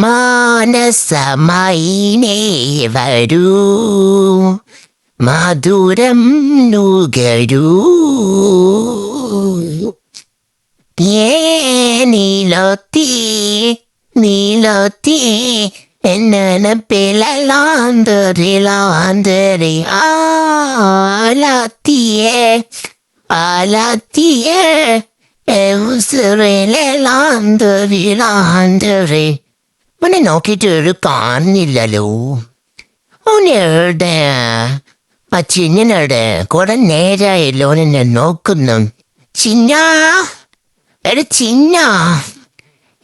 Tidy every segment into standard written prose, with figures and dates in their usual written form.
മാനസമൈനേ വരൂ, മധുരം നുകരൂ. നീലത്തി നീലത്തി എന്നനപ്പിലാന്തരി ആലത്തിയെ ആലത്തിയെ ലാന്തരി. അവനെ നോക്കിയിട്ട് ഒരു കാണുന്നില്ലല്ലോ. അവനെവിടെ? ആ ചിന്നനവിടെ? കുറെ നേരായല്ലോ എന്നെ നോക്കുന്നു. ചിന്ന, എടാ ചിന്ന,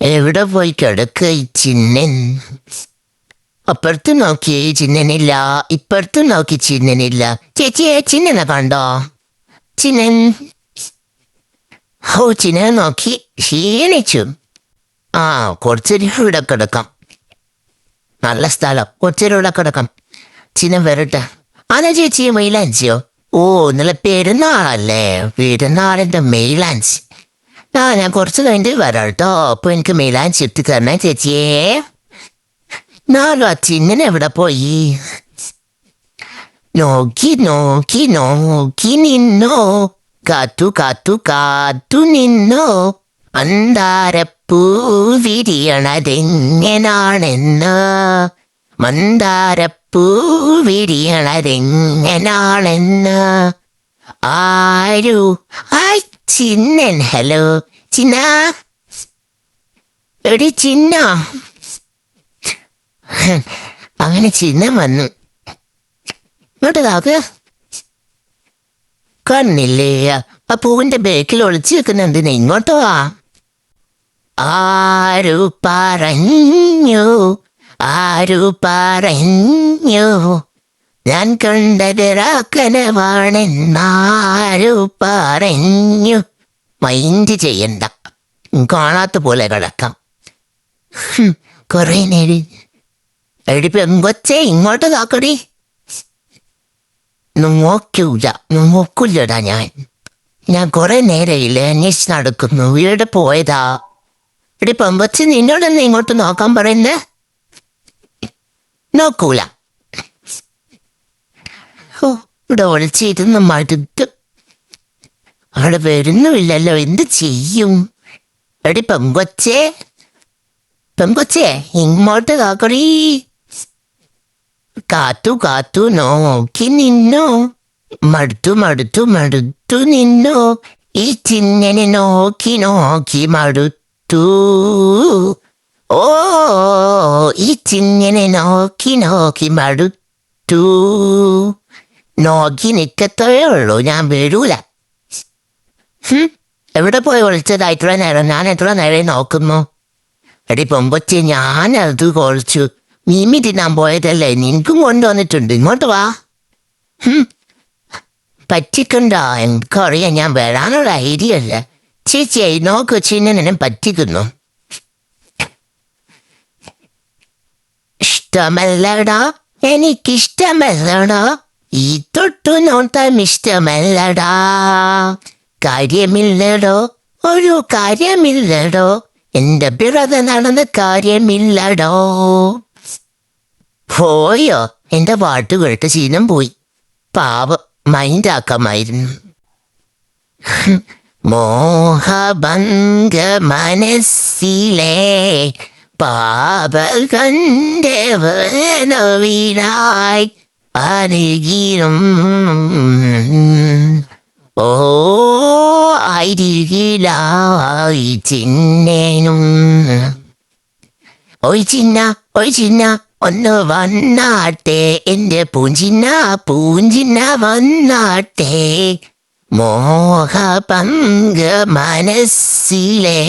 എവിടെ പോയി കിടക്ക ഈ ചിന്നൻ? അപ്പുറത്ത് നോക്കി ചിന്നനില്ല, ഇപ്പുറത്ത് നോക്കി ചിന്നനില്ല. ചേച്ചിയെ ചിന്നനെ കണ്ടോ? ചിന്നൻ ചിന്നനെ നോക്കി ക്ഷീണിച്ചു. കുറച്ചൊരു ഇവിടെ കിടക്കാം, നല്ല സ്ഥലം, കുറച്ചൊരു ഇവിടെ കിടക്കാം. ചിന്ന വരട്ടെ. ആണോ ചേച്ചി മൈലാഞ്ചിയോ? ഇന്നലെ പെരുന്നാളല്ലേ, പെരുന്നാളിന്റെ മൈലാഞ്ചി. ഞാൻ കുറച്ച് കഴിഞ്ഞിട്ട് വരാം കേട്ടോ. അപ്പൊ എനിക്ക് മൈലാഞ്ചി ഇട്ട് തരണേ ചേച്ചിയേ. നാലോ ചിന്നൻ എവിടെ പോയി? നോക്കി നോക്കി നോക്കി നിന്നോ, കാത്തു കാത്തു കാത്തു നിന്നോ, മന്ദാരപ്പൂ വിരിയണതെങ്ങനാണെന്ന്, മന്ദാരപ്പൂ വിരിയണതെങ്ങനാണെന്ന് ആരു. ചിന്നൻ, ഹലോ ചിന്ന, എടി ചിന്ന. അങ്ങനെ ചിന്ന വന്നു. ഇങ്ങോട്ട് താക്ക്. കണ്ണില്ലേ ആ പൂവിന്റെ ബേക്കിൽ ഒളിച്ചു വെക്കുന്നെന്തിനാ? ഇങ്ങോട്ടോ വാ. ആരു പറഞ്ഞു, ആരു പറഞ്ഞു, ഞാൻ കണ്ടത് കനവാണെന്നാരു പറഞ്ഞു. മൈൻഡ് ചെയ്യണ്ട, കാണാത്ത പോലെ കിടക്കാം. കൊറേ നേടി എടി പെങ്കൊച്ചേ, ഇങ്ങോട്ട് നോക്കടി. നോക്കൂലടാ. ഞാൻ കുറെ നേരയില്ലേ അന്വേഷിച്ച് നടക്കുന്നു. വീട് പോയതാ. എടി പെങ്കൊച്ച്, നിന്നോടൊന്ന് ഇങ്ങോട്ട് നോക്കാൻ പറയുന്നേ. നോക്കൂല. ഇവിടെ ഒളിച്ചിരുന്ന് മടുത്ത്. അവിടെ വരുന്നുമില്ലല്ലോ, എന്ത് ചെയ്യും? എടി പെങ്കൊച്ചേ, പെങ്കൊച്ചേ, ഇങ്ങോട്ട് നോക്കടി. കാത്തു കാത്തു നോക്കി നിന്നോ, മടുത്തു മടുത്തു മടുത്തു നിന്നോ, ഈ ചിന്നനെ നോക്കി നോക്കി മടുത്തു. ഈ ചിന്നനെ നോക്കി നോക്കി മടുത്തു. നോക്കി നിൽക്കത്തേ ഉള്ളൂ, ഞാൻ വരൂല. എവിടെ പോയി ഒളിച്ചതായിട്ടുള്ള നേരം? ഞാൻ എത്ര നേരം നോക്കുന്നു. എടി പൊമ്പൊച്ചി, ഞാനത് കുറച്ചു മീമി തിന്നാൻ പോയതല്ലേ, നിനക്കും കൊണ്ടുവന്നിട്ടുണ്ട്. ഇങ്ങോട്ട് വാ. പറ്റിക്കണ്ട, എനിക്കറിയാം, ഞാൻ വരാനുള്ള ഐഡിയ അല്ല. ചേച്ചിയായി നോക്ക്, ചിന്നനെ പറ്റിക്കുന്നു. ഇഷ്ടമല്ലടാ, എനിക്കിഷ്ടമല്ലടാ, ഈ തൊട്ടു നോട്ടം ഇഷ്ടമല്ലടാ. കാര്യമില്ലടോ, ഒരു കാര്യമില്ലടോ, എന്റെ പിറകെ നടന്ന കാര്യമില്ലടോ. പോയോ? എന്റെ പാട്ട് കേട്ട് ശീലം പോയി. പാവം, മൈൻഡാക്കാമായിരുന്നു. മോഹഭംഗ മനസ്സിലെ പാപകണ്ഠവനവിനായി അരികിലും അരികിലായി ചിന്നേനും. ഒയ് ചിന്ന, ഒയ് ചിന്ന, ഒന്ന് വന്നാട്ടെ, എന്റെ പൂഞ്ചിന്ന പൂഞ്ചിന്ന വന്നാട്ടെ. മോഹഭംഗ മനസ്സിലെ